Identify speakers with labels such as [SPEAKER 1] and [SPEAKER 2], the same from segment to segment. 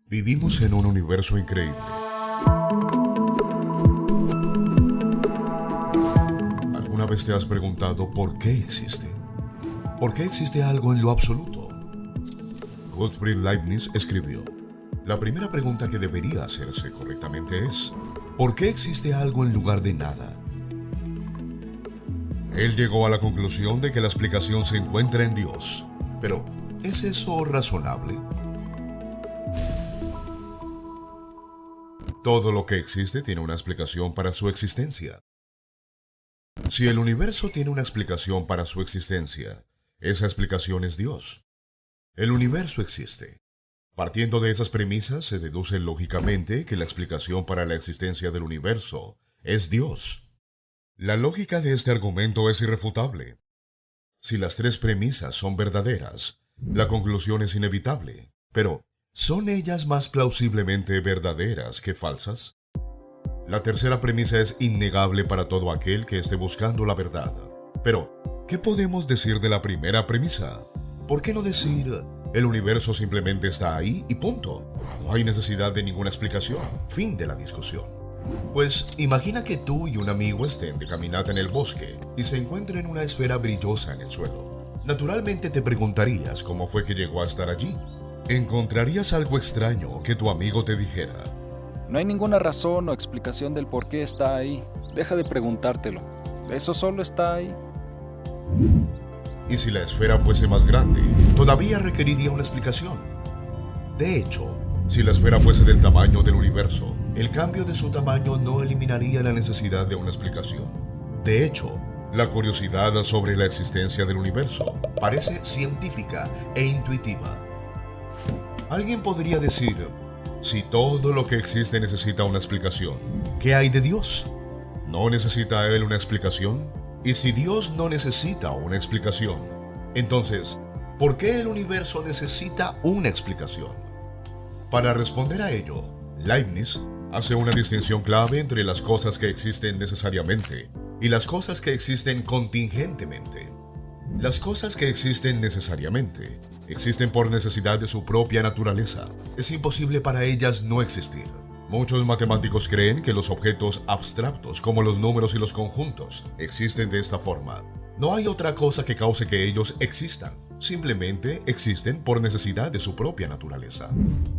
[SPEAKER 1] Vivimos en un universo increíble. ¿Alguna vez te has preguntado por qué existe? ¿Por qué existe algo en lo absoluto? Gottfried Leibniz escribió: la primera pregunta que debería hacerse correctamente es: ¿por qué existe algo en lugar de nada? Él llegó a la conclusión de que la explicación se encuentra en Dios. Pero, ¿es eso razonable? Todo lo que existe tiene una explicación para su existencia. Si el universo tiene una explicación para su existencia, esa explicación es Dios. El universo existe. Partiendo de esas premisas, se deduce lógicamente que la explicación para la existencia del universo es Dios. La lógica de este argumento es irrefutable. Si las tres premisas son verdaderas, la conclusión es inevitable. Pero, ¿son ellas más plausiblemente verdaderas que falsas? La tercera premisa es innegable para todo aquel que esté buscando la verdad. Pero, ¿qué podemos decir de la primera premisa? ¿Por qué no decir: el universo simplemente está ahí y punto? No hay necesidad de ninguna explicación. Fin de la discusión. Pues imagina que tú y un amigo estén de caminata en el bosque y se encuentren una esfera brillosa en el suelo. Naturalmente te preguntarías cómo fue que llegó a estar allí. ¿Encontrarías algo extraño que tu amigo te dijera?
[SPEAKER 2] No hay ninguna razón o explicación del por qué está ahí. Deja de preguntártelo. Eso solo está ahí.
[SPEAKER 1] Y si la esfera fuese más grande, todavía requeriría una explicación. De hecho, si la esfera fuese del tamaño del universo, el cambio de su tamaño no eliminaría la necesidad de una explicación. De hecho, la curiosidad sobre la existencia del universo parece científica e intuitiva. Alguien podría decir: si todo lo que existe necesita una explicación, ¿qué hay de Dios? ¿No necesita Él una explicación? Y si Dios no necesita una explicación, entonces, ¿por qué el universo necesita una explicación? Para responder a ello, Leibniz hace una distinción clave entre las cosas que existen necesariamente y las cosas que existen contingentemente. Las cosas que existen necesariamente existen por necesidad de su propia naturaleza. Es imposible para ellas no existir. Muchos matemáticos creen que los objetos abstractos, como los números y los conjuntos, existen de esta forma. No hay otra cosa que cause que ellos existan. Simplemente existen por necesidad de su propia naturaleza.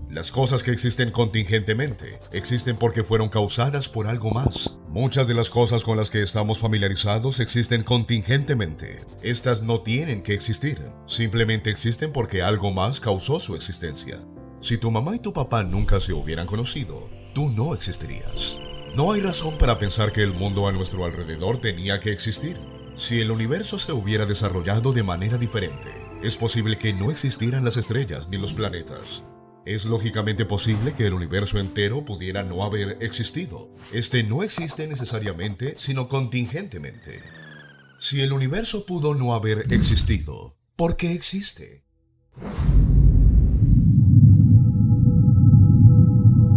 [SPEAKER 1] Las cosas que existen contingentemente existen porque fueron causadas por algo más. Muchas de las cosas con las que estamos familiarizados existen contingentemente. Estas no tienen que existir. Simplemente existen porque algo más causó su existencia. Si tu mamá y tu papá nunca se hubieran conocido, tú no existirías. No hay razón para pensar que el mundo a nuestro alrededor tenía que existir. Si el universo se hubiera desarrollado de manera diferente, es posible que no existieran las estrellas ni los planetas. Es lógicamente posible que el universo entero pudiera no haber existido. Este no existe necesariamente, sino contingentemente. Si el universo pudo no haber existido, ¿por qué existe?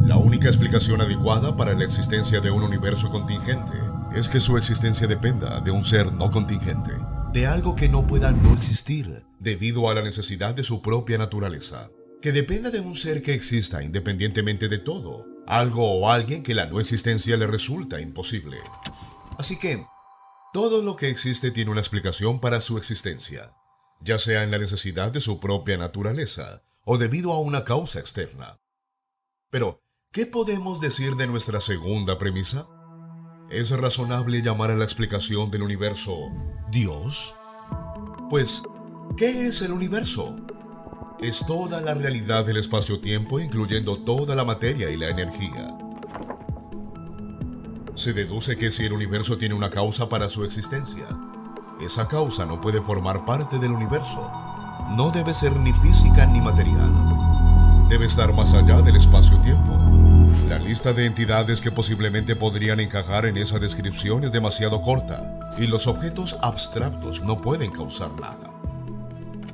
[SPEAKER 1] La única explicación adecuada para la existencia de un universo contingente es que su existencia dependa de un ser no contingente, de algo que no pueda no existir debido a la necesidad de su propia naturaleza, que dependa de un ser que exista independientemente de todo, algo o alguien que la no existencia le resulta imposible. Así que, todo lo que existe tiene una explicación para su existencia, ya sea en la necesidad de su propia naturaleza o debido a una causa externa. Pero, ¿qué podemos decir de nuestra segunda premisa? ¿Es razonable llamar a la explicación del universo Dios? Pues, ¿qué es el universo? Es toda la realidad del espacio-tiempo, incluyendo toda la materia y la energía. Se deduce que si el universo tiene una causa para su existencia, esa causa no puede formar parte del universo. No debe ser ni física ni material. Debe estar más allá del espacio-tiempo. La lista de entidades que posiblemente podrían encajar en esa descripción es demasiado corta, y los objetos abstractos no pueden causar nada.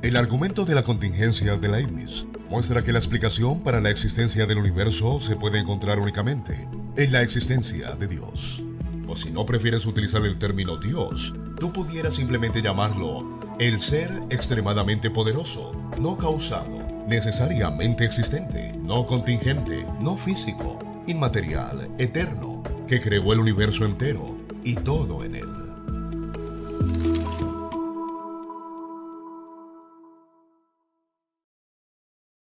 [SPEAKER 1] El argumento de la contingencia de Leibniz muestra que la explicación para la existencia del universo se puede encontrar únicamente en la existencia de Dios. O si no prefieres utilizar el término Dios, tú pudieras simplemente llamarlo el ser extremadamente poderoso, no causado, necesariamente existente, no contingente, no físico, inmaterial, eterno, que creó el universo entero y todo en él.